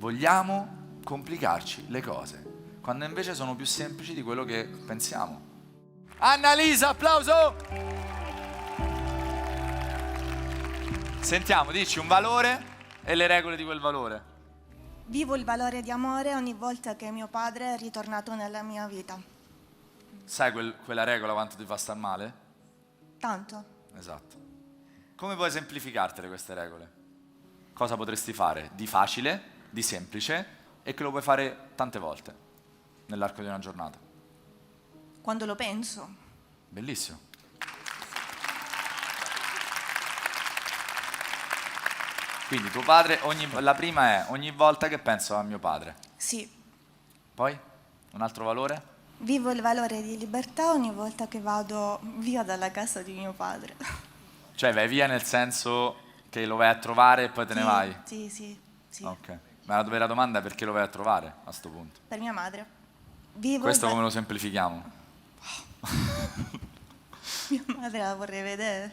vogliamo complicarci le cose, quando invece sono più semplici di quello che pensiamo. Annalisa, applauso! Sentiamo, dici un valore e le regole di quel valore. Vivo il valore di amore ogni volta che mio padre è ritornato nella mia vita. Sai quella regola quanto ti fa star male? Tanto. Esatto. Come puoi semplificartele queste regole? Cosa potresti fare di facile, di semplice e che lo puoi fare tante volte nell'arco di una giornata? Quando lo penso. Bellissimo. Quindi tuo padre, la prima è ogni volta che penso a mio padre. Sì. Poi? Un altro valore? Vivo il valore di libertà ogni volta che vado via dalla casa di mio padre. Cioè vai via nel senso che lo vai a trovare e poi te ne vai? Sì. Ok. Ma la vera domanda è perché lo vai a trovare a sto punto? Per mia madre. Questo come lo semplifichiamo? Mia madre la vorrei vedere.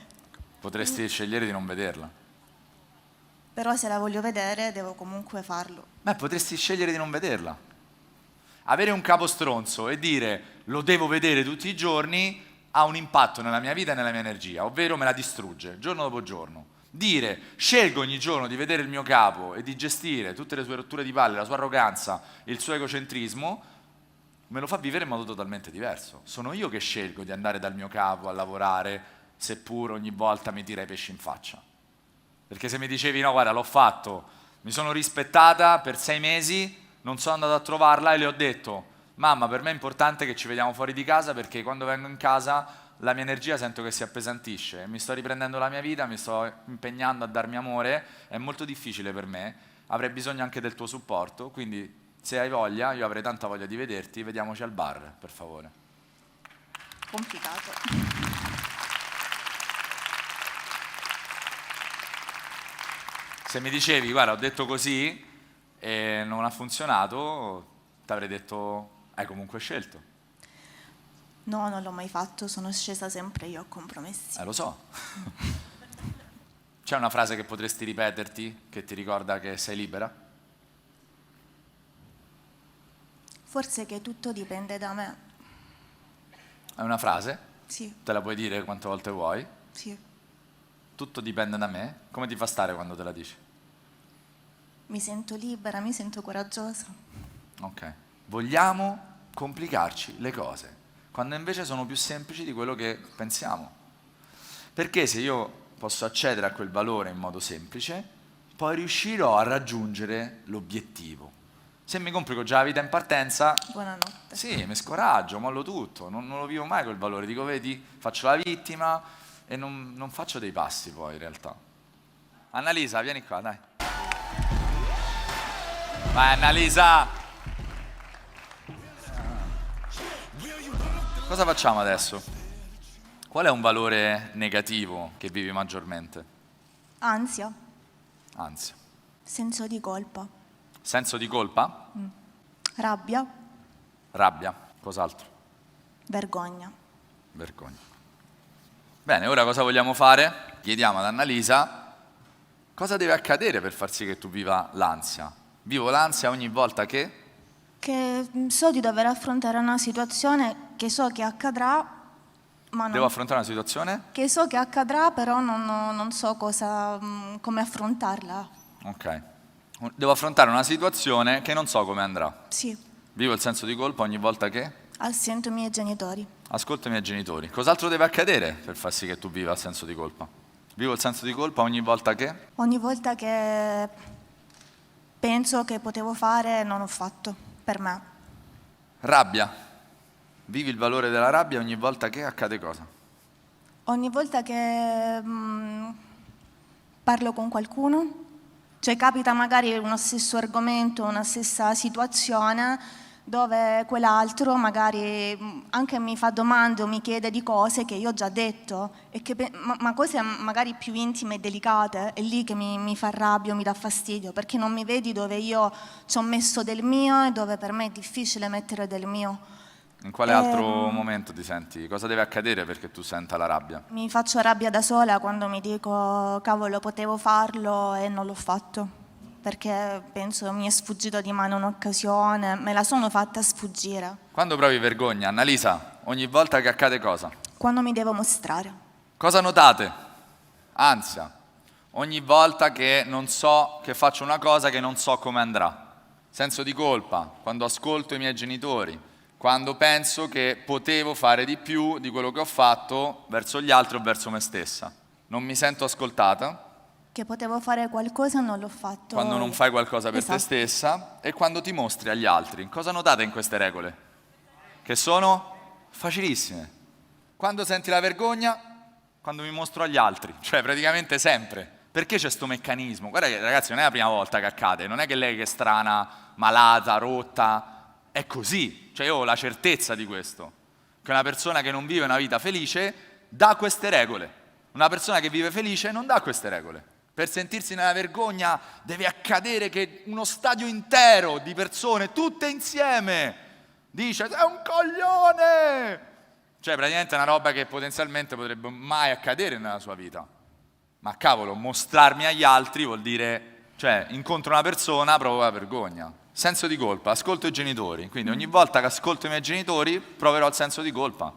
Potresti scegliere di non vederla. Però se la voglio vedere devo comunque farlo. Beh, potresti scegliere di non vederla. Avere un capo stronzo e dire lo devo vedere tutti i giorni ha un impatto nella mia vita e nella mia energia, ovvero me la distrugge giorno dopo giorno. Dire scelgo ogni giorno di vedere il mio capo e di gestire tutte le sue rotture di palle, la sua arroganza, il suo egocentrismo, me lo fa vivere in modo totalmente diverso. Sono io che scelgo di andare dal mio capo a lavorare, seppur ogni volta mi tira i pesci in faccia. Perché se mi dicevi no, guarda, l'ho fatto, mi sono rispettata per 6 mesi, non sono andato a trovarla e le ho detto mamma, per me è importante che ci vediamo fuori di casa perché quando vengo in casa la mia energia sento che si appesantisce, mi sto riprendendo la mia vita, mi sto impegnando a darmi amore, è molto difficile per me, avrei bisogno anche del tuo supporto, quindi se hai voglia, io avrei tanta voglia di vederti, vediamoci al bar, per favore. Complicato. Se mi dicevi, guarda, ho detto così e non ha funzionato, ti avrei detto, hai comunque scelto. No, non l'ho mai fatto, sono scesa sempre io a compromessi. Lo so. C'è una frase che potresti ripeterti che ti ricorda che sei libera? Forse che tutto dipende da me. È una frase? Sì. Te la puoi dire quante volte vuoi? Sì. Tutto dipende da me? Come ti fa stare quando te la dici? Mi sento libera, mi sento coraggiosa. Ok. Vogliamo complicarci le cose, quando invece sono più semplici di quello che pensiamo. Perché se io posso accedere a quel valore in modo semplice, poi riuscirò a raggiungere l'obiettivo. Se mi complico già la vita in partenza, Buonanotte. sì, mi scoraggio, mollo tutto, non lo vivo mai quel valore. Dico, vedi, faccio la vittima e non faccio dei passi poi in realtà. Annalisa, vieni qua, dai. Vai Annalisa! Cosa facciamo adesso? Qual è un valore negativo che vivi maggiormente? Ansia. Ansia. Senso di colpa. Senso di colpa? Rabbia. Rabbia. Cos'altro? Vergogna. Vergogna. Bene, ora cosa vogliamo fare? Chiediamo ad Annalisa cosa deve accadere per far sì che tu viva l'ansia. Vivo l'ansia ogni volta che? Che so di dover affrontare una situazione che so che accadrà, ma Devo affrontare una situazione? che so che accadrà, però non so come affrontarla. Ok. Devo affrontare una situazione che non so come andrà. Sì. Vivo il senso di colpa ogni volta che? Sento i miei genitori. Ascolto i miei genitori. Cos'altro deve accadere per far sì che tu viva il senso di colpa? Vivo il senso di colpa ogni volta che? Ogni volta che penso che potevo fare e non ho fatto per me. Rabbia. Vivi il valore della rabbia ogni volta che accade cosa? Ogni volta che parlo con qualcuno, cioè capita magari uno stesso argomento, una stessa situazione dove quell'altro magari anche mi fa domande o mi chiede di cose che io ho già detto, e ma cose magari più intime e delicate, è lì che mi fa rabbia o mi dà fastidio, perché non mi vedi dove io ci ho messo del mio e dove per me è difficile mettere del mio. In quale altro momento ti senti? Cosa deve accadere perché tu senta la rabbia? Mi faccio rabbia da sola quando mi dico cavolo, potevo farlo e non l'ho fatto. perché penso mi è sfuggito di mano un'occasione, me la sono fatta sfuggire. Quando provi vergogna, Annalisa, ogni volta che accade cosa? Quando mi devo mostrare. Cosa notate? Ansia. Ogni volta che non so, che faccio una cosa che non so come andrà. Senso di colpa, quando ascolto i miei genitori, quando penso che potevo fare di più di quello che ho fatto verso gli altri o verso me stessa. Non mi sento ascoltata. Che potevo fare qualcosa e non l'ho fatto. Quando non fai qualcosa per te Esatto. stessa e quando ti mostri agli altri. Cosa notate in queste regole? Che sono facilissime. Quando senti la vergogna, quando mi mostro agli altri, cioè praticamente sempre. Perché c'è sto meccanismo? Guarda che ragazzi non è la prima volta che accade, non è che lei che è strana, malata, rotta, è così. Cioè io ho la certezza di questo, che una persona che non vive una vita felice dà queste regole. Una persona che vive felice non dà queste regole. Per sentirsi nella vergogna deve accadere che uno stadio intero di persone, tutte insieme, dice sei un coglione! Cioè praticamente è una roba che potenzialmente potrebbe mai accadere nella sua vita. Ma cavolo, mostrarmi agli altri vuol dire, cioè incontro una persona, provo la vergogna. Senso di colpa, ascolto i genitori, quindi ogni volta che ascolto i miei genitori proverò il senso di colpa.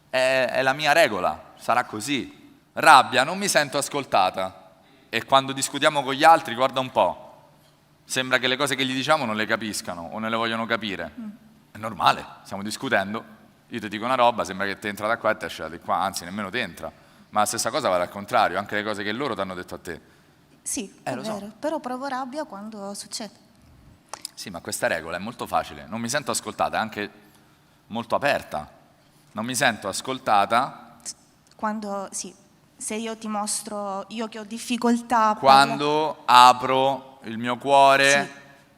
È la mia regola, sarà così. Rabbia, non mi sento ascoltata. E quando discutiamo con gli altri, guarda un po', sembra che le cose che gli diciamo non le capiscano o non le vogliono capire. È normale, stiamo discutendo, io ti dico una roba, sembra che ti entra da qua e ti esce da di qua, anzi nemmeno ti entra. Ma la stessa cosa vale al contrario, anche le cose che loro ti hanno detto a te. Sì, è lo vero, so. però provo rabbia quando succede. Sì, ma questa regola è molto facile, non mi sento ascoltata, è anche molto aperta. Non mi sento ascoltata Quando, sì, se io ti mostro, io che ho difficoltà... quando apro il mio cuore Sì.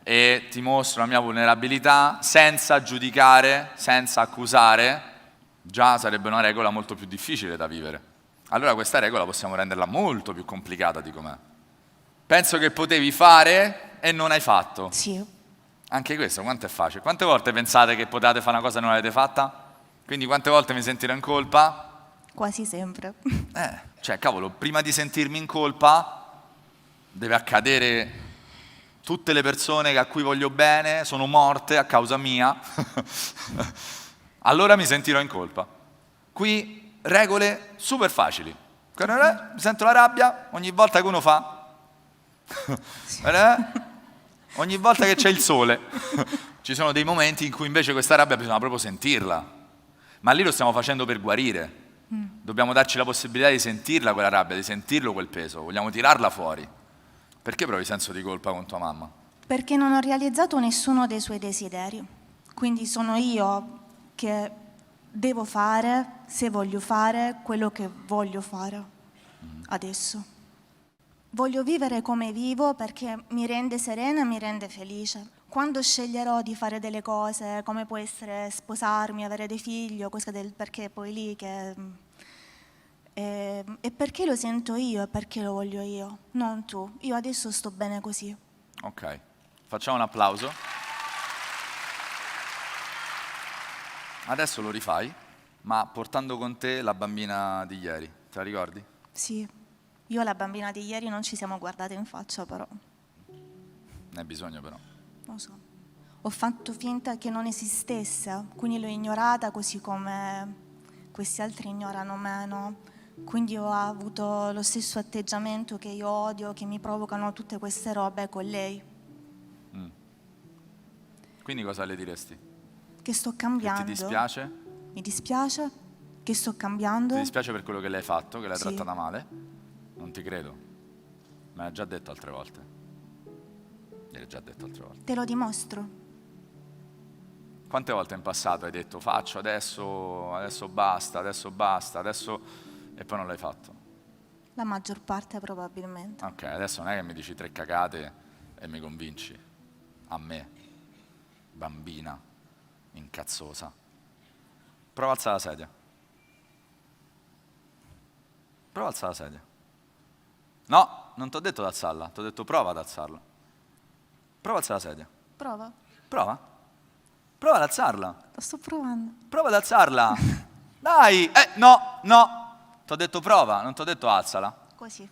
e ti mostro la mia vulnerabilità senza giudicare, senza accusare, già sarebbe una regola molto più difficile da vivere. Allora questa regola possiamo renderla molto più complicata di com'è. Penso che potevi fare e non hai fatto. Sì, Anche questo, quanto è facile? Quante volte pensate che potete fare una cosa e non l'avete fatta? Quindi quante volte mi sentirò in colpa? quasi sempre. Cioè, cavolo, prima di sentirmi in colpa deve accadere tutte le persone a cui voglio bene sono morte a causa mia. Allora mi sentirò in colpa. Qui regole super facili. Mi sento la rabbia ogni volta che uno fa. Ogni volta che c'è il sole. Ci sono dei momenti in cui invece questa rabbia bisogna proprio sentirla. Ma lì lo stiamo facendo per guarire. Dobbiamo darci la possibilità di sentirla quella rabbia, di sentirlo quel peso. Vogliamo tirarla fuori. Perché provi senso di colpa con tua mamma? Perché non ho realizzato nessuno dei suoi desideri. Quindi sono io che devo fare, se voglio fare, quello che voglio fare adesso. Voglio vivere come vivo perché mi rende serena e mi rende felice. Quando sceglierò di fare delle cose, come può essere sposarmi, avere dei figli, o perché è poi lì che... E perché lo sento io e perché lo voglio io, non tu. Io adesso sto bene così. Ok, facciamo un applauso. Adesso lo rifai, ma portando con te la bambina di ieri, te la ricordi? Sì, io e la bambina di ieri non ci siamo guardate in faccia, però, Ne hai bisogno però. non so. Ho fatto finta che non esistesse, quindi l'ho ignorata così come questi altri ignorano me, no? Quindi ho avuto lo stesso atteggiamento che io odio, che mi provocano tutte queste robe con lei. Quindi cosa le diresti? Che sto Che cambiando. ti dispiace? Mi dispiace che sto cambiando. Ti dispiace per quello che l'hai fatto, che l'hai Sì. trattata male? Non ti credo. Me l'hai già detto altre volte. Me l'hai già detto altre volte. Te lo dimostro. Quante volte in passato hai detto faccio adesso basta, adesso e poi non l'hai fatto? La maggior parte probabilmente. Ok, adesso non è che mi dici 3 cagate e mi convinci. A me, bambina, incazzosa. Prova a alzare la sedia. Prova a alzare la sedia. No, non ti ho detto di alzarla, ti ho detto prova ad alzarla. Prova ad alzare la sedia. Prova. Prova. Prova ad alzarla. Lo sto provando. Prova ad alzarla. Dai. No. Ti ho detto prova, non ti ho detto alzala. Così.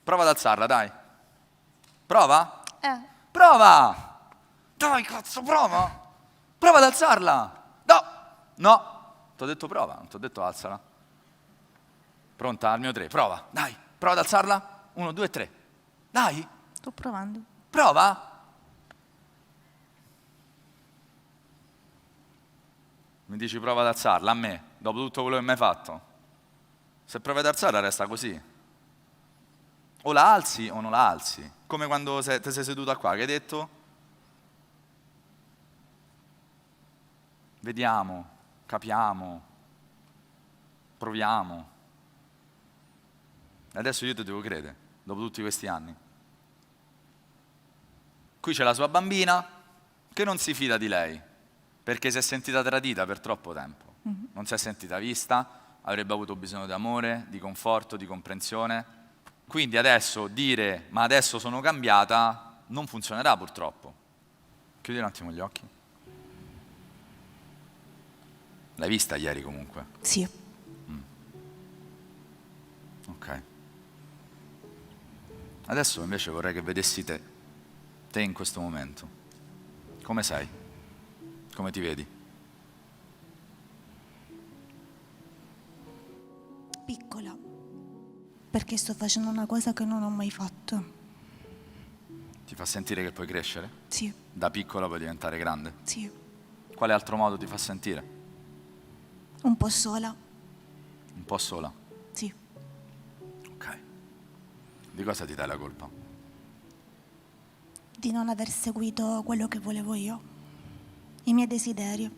Prova ad alzarla, dai. Prova. Prova! Dai, cazzo, prova! Prova ad alzarla! No! No! T'ho detto prova, non t'ho detto alzala. Pronta? Al mio 3, prova, dai, prova ad alzarla. 1, 2, 3. Dai! Sto provando. Prova! Mi dici prova ad alzarla a me, dopo tutto quello che mi hai fatto. Se provi ad alzarla resta così. O la alzi o non la alzi. Come quando ti sei seduta qua, che hai detto? Vediamo, capiamo, proviamo. E adesso io ti devo credere, dopo tutti questi anni. Qui c'è la sua bambina che non si fida di lei, perché si è sentita tradita per troppo tempo. Non si è sentita vista, avrebbe avuto bisogno di amore, di conforto, di comprensione. Quindi adesso dire ma adesso sono cambiata non funzionerà purtroppo. Chiudi un attimo gli occhi. L'hai vista ieri comunque? Sì. Ok. Adesso invece vorrei che vedessi te in questo momento. Come sei? Come ti vedi? Piccola. Perché sto facendo una cosa che non ho mai fatto. Ti fa sentire che puoi crescere? Sì, Da piccola puoi diventare grande? sì. Quale altro modo ti fa sentire? Un po' sola. Un po' sola? Sì. Ok. Di cosa ti dai la colpa? Di non aver seguito quello che volevo io. I miei desideri.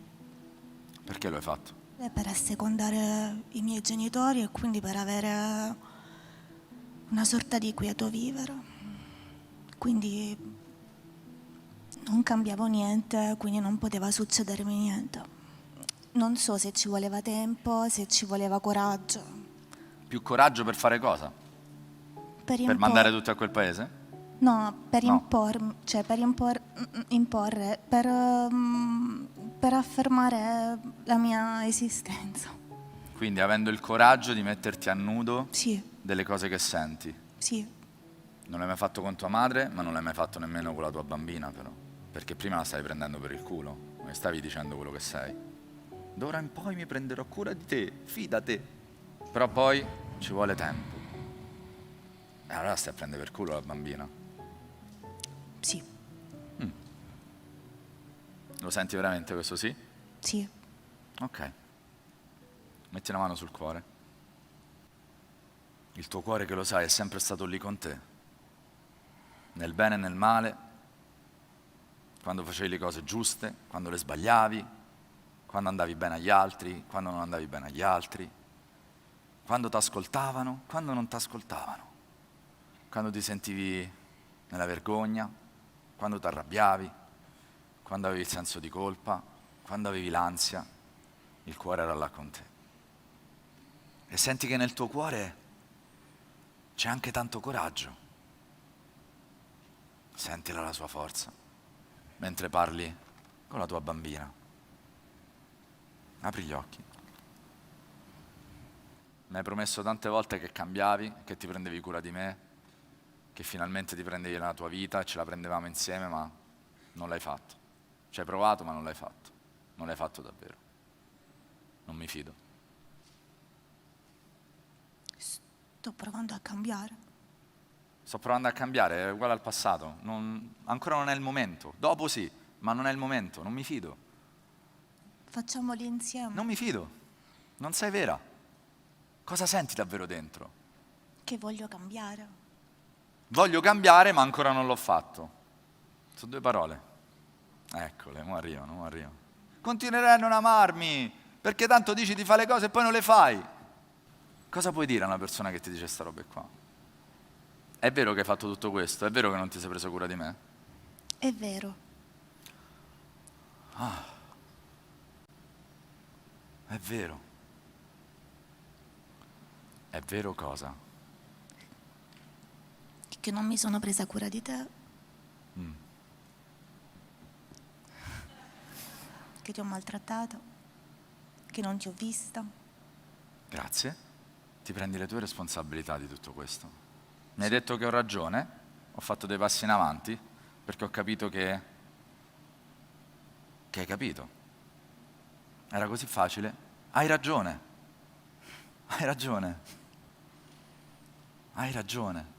Perché lo hai fatto? Per assecondare i miei genitori e quindi per avere una sorta di quieto vivere. Quindi non cambiavo niente, quindi non poteva succedermi niente. Non so se ci voleva tempo, se ci voleva coraggio. Più coraggio per fare cosa? Per mandare tutti a quel paese? No, per No. imporre, per affermare la mia esistenza. Quindi avendo il coraggio di metterti a nudo Sì, delle cose che senti. sì, Non l'hai mai fatto con tua madre, ma non l'hai mai fatto nemmeno con la tua bambina però. Perché prima la stavi prendendo per il culo, non stavi dicendo quello che sei. D'ora in poi mi prenderò cura di te, fidate. Però poi ci vuole tempo. E allora stai a prendere per culo la bambina. sì, Lo senti veramente questo sì? sì. Ok. Metti la mano sul cuore. Il tuo cuore che lo sai è sempre stato lì con te. Nel bene e nel male. Quando facevi le cose giuste, quando le sbagliavi, quando andavi bene agli altri, quando non andavi bene agli altri. Quando ti ascoltavano, quando non ti ascoltavano. Quando ti sentivi nella vergogna, quando ti arrabbiavi, quando avevi il senso di colpa, quando avevi l'ansia, il cuore era là con te. E senti che nel tuo cuore c'è anche tanto coraggio. Sentila la sua forza, mentre parli con la tua bambina. Apri gli occhi. Mi hai promesso tante volte che cambiavi, che ti prendevi cura di me, che finalmente ti prendevi la tua vita e ce la prendevamo insieme, ma non l'hai fatto. Ci hai provato, ma non l'hai fatto. Non l'hai fatto davvero. Non mi fido. Sto provando a cambiare. Sto provando a cambiare, è uguale al passato. Ancora non è il momento. Dopo sì, ma non è il momento. Non mi fido. Facciamoli insieme. Non mi fido. Non sei vera. Cosa senti davvero dentro? Che voglio cambiare. Voglio cambiare, ma ancora non l'ho fatto. Sono 2 parole. Eccole, mo arrivano, mo arrivano. Continuerai a non amarmi, perché tanto dici di fare le cose e poi non le fai. Cosa puoi dire a una persona che ti dice sta roba qua? È vero che hai fatto tutto questo? È vero che non ti sei preso cura di me? È vero. È vero. È vero cosa? Che non mi sono presa cura di te. Che ti ho maltrattato. Che non ti ho vista. Grazie. Ti prendi le tue responsabilità di tutto questo. Mi hai detto che ho ragione, ho fatto dei passi in avanti, perché ho capito che hai capito. Era così facile. Hai ragione. Hai ragione. Hai ragione.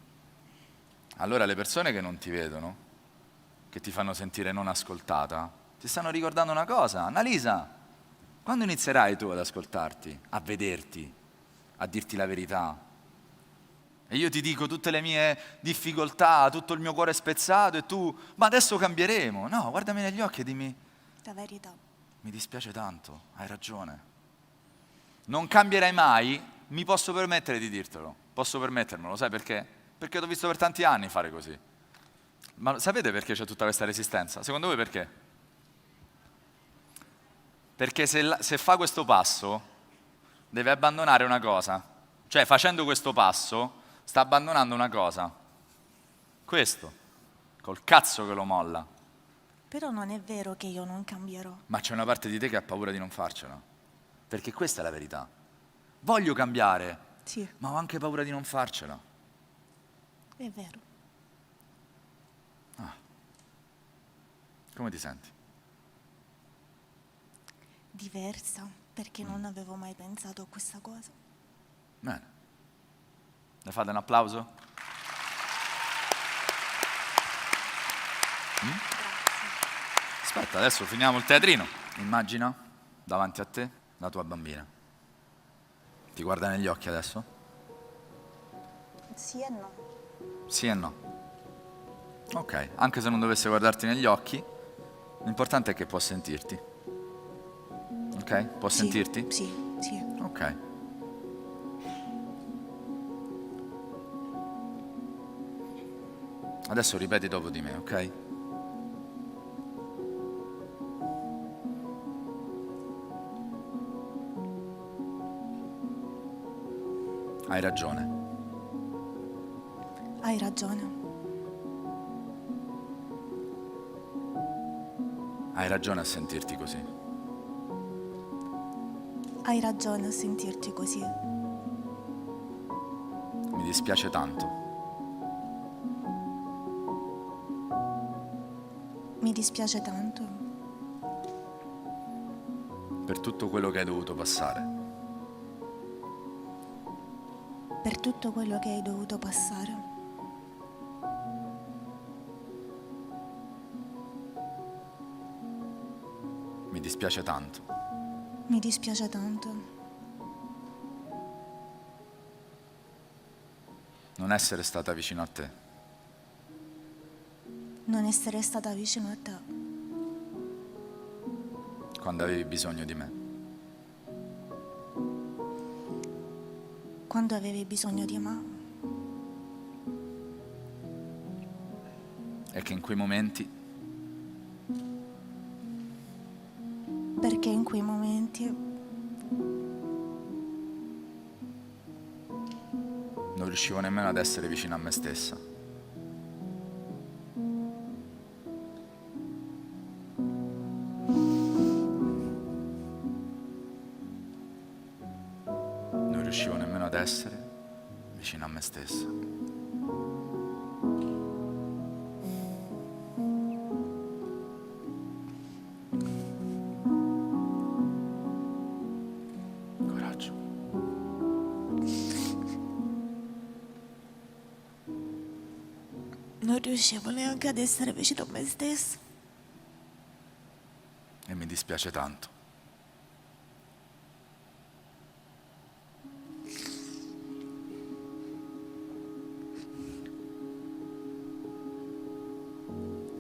Allora le persone che non ti vedono, che ti fanno sentire non ascoltata, ti stanno ricordando una cosa. Annalisa, quando inizierai tu ad ascoltarti, a vederti, a dirti la verità? E io ti dico tutte le mie difficoltà, tutto il mio cuore spezzato e tu, ma adesso cambieremo. No, guardami negli occhi e dimmi, La verità. mi dispiace tanto, hai ragione. Non cambierai mai, mi posso permettere di dirtelo. Posso permettermelo, sai perché? Perché t'ho visto per tanti anni fare così. Ma sapete perché c'è tutta questa resistenza? Secondo voi perché? Perché se fa questo passo, deve abbandonare una cosa. Cioè, facendo questo passo, sta abbandonando una cosa. Questo. Col cazzo che lo molla. Però non è vero che io non cambierò. Ma c'è una parte di te che ha paura di non farcela. Perché questa è la verità. Voglio cambiare, Sì, ma ho anche paura di non farcela. è vero. Come ti senti? Diversa, perché non avevo mai pensato a questa cosa. Bene. Le fate un applauso? Aspetta, adesso finiamo il teatrino. Immagina davanti a te la tua bambina. Ti guarda negli occhi adesso? Sì e no. Sì e no. Ok, anche se non dovesse guardarti negli occhi, l'importante è che può sentirti. Ok? Può Sì, sentirti? Sì, sì. Ok. Adesso ripeti dopo di me, ok? Hai ragione. Hai ragione. Hai ragione a sentirti così. Hai ragione a sentirti così. Mi dispiace tanto. Mi dispiace tanto Per tutto quello che hai dovuto passare. per tutto quello che hai dovuto passare. Mi dispiace tanto. Mi dispiace tanto Non essere stata vicino a te. non essere stata vicino a te Quando avevi bisogno di me. quando avevi bisogno di me. E che in quei momenti Perché in quei momenti non riuscivo nemmeno ad essere vicino a me stessa. Non riuscivo nemmeno ad essere vicino a me stessa. Coraggio. non riuscivo neanche ad essere vicino a me stessa. E mi dispiace tanto.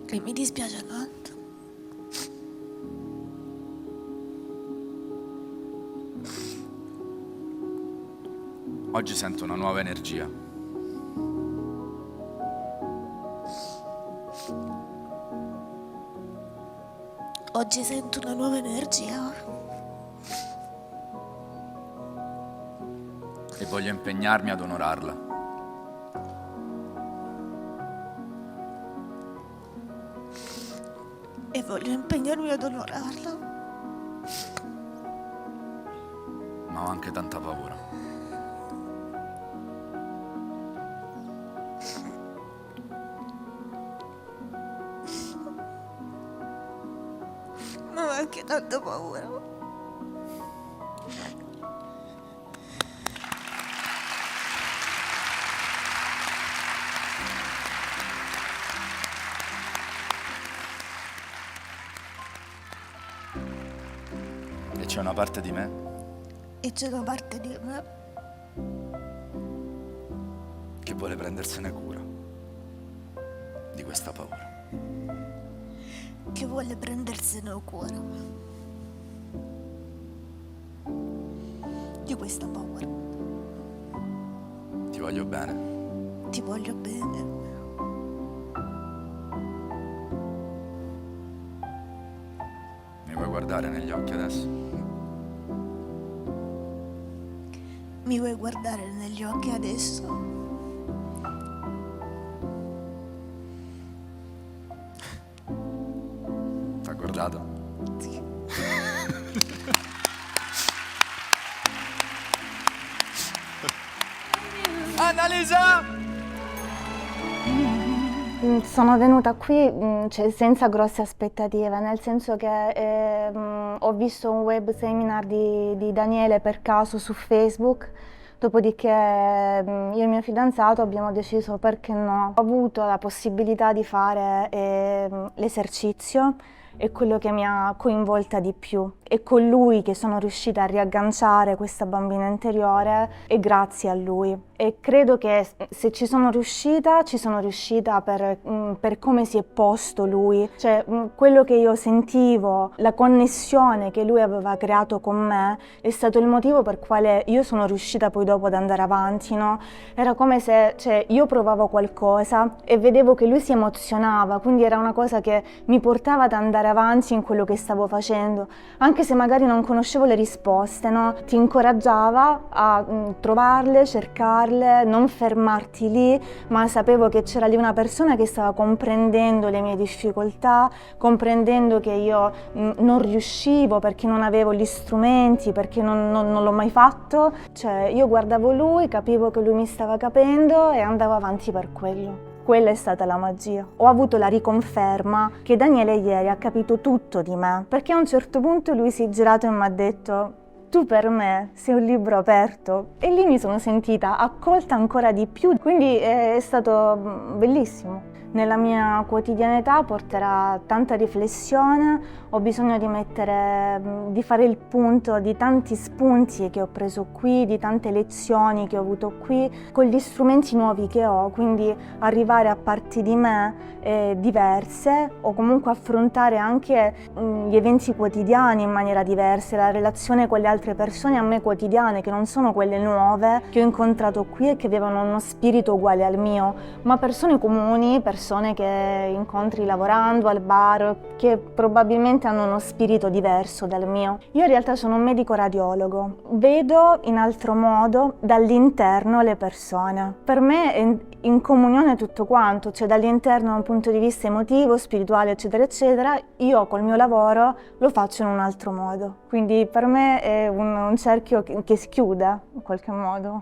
E mi dispiace tanto. Oggi sento una nuova energia. Oggi sento una nuova energia E voglio impegnarmi ad onorarla. e voglio impegnarmi ad onorarla. Ma ho anche tanta paura. Ma ho anche tanta paura. E c'è una parte di me E c'è una parte di me che vuole prendersene cura di questa paura. che vuole prendersene cura di questa paura. Ti voglio bene. Ti voglio bene. Mi vuoi guardare negli occhi adesso? Mi vuoi guardare negli occhi adesso? T'ha guardato? Sì. Annalisa! Sono venuta qui senza grosse aspettative, nel senso che ho visto un web seminar di Daniele per caso su Facebook, dopodiché io e il mio fidanzato abbiamo deciso perché no. Ho avuto la possibilità di fare l'esercizio, è quello che mi ha coinvolta di più. È con lui che sono riuscita a riagganciare questa bambina interiore e grazie a lui. E credo che se ci sono riuscita per come si è posto lui. Cioè, quello che io sentivo, la connessione che lui aveva creato con me è stato il motivo per quale io sono riuscita poi dopo ad andare avanti, no? Era come se, cioè, io provavo qualcosa e vedevo che lui si emozionava, quindi era una cosa che mi portava ad andare avanti in quello che stavo facendo. Anche se magari non conoscevo le risposte, no? Ti incoraggiava a trovarle, cercarle, non fermarti lì, ma sapevo che c'era lì una persona che stava comprendendo le mie difficoltà, comprendendo che io non riuscivo perché non avevo gli strumenti, perché non l'ho mai fatto. Cioè, io guardavo lui, capivo che lui mi stava capendo e andavo avanti per quello. Quella è stata la magia. Ho avuto la riconferma che Daniele ieri ha capito tutto di me, perché a un certo punto lui si è girato e mi ha detto: tu per me sei un libro aperto, e lì mi sono sentita accolta ancora di più, quindi è stato bellissimo. Nella mia quotidianità porterà tanta riflessione, ho bisogno di fare il punto di tanti spunti che ho preso qui, di tante lezioni che ho avuto qui, con gli strumenti nuovi che ho, quindi arrivare a parti di me diverse o comunque affrontare anche gli eventi quotidiani in maniera diversa, la relazione con le altre persone a me quotidiane, che non sono quelle nuove che ho incontrato qui e che avevano uno spirito uguale al mio, ma persone comuni, persone che incontri lavorando al bar, che probabilmente hanno uno spirito diverso dal mio. Io in realtà sono un medico radiologo, vedo in altro modo dall'interno le persone. Per me è in comunione tutto quanto, cioè dall'interno da un punto di vista emotivo, spirituale, eccetera, eccetera, io col mio lavoro lo faccio in un altro modo. Quindi per me è un cerchio che si chiude in qualche modo.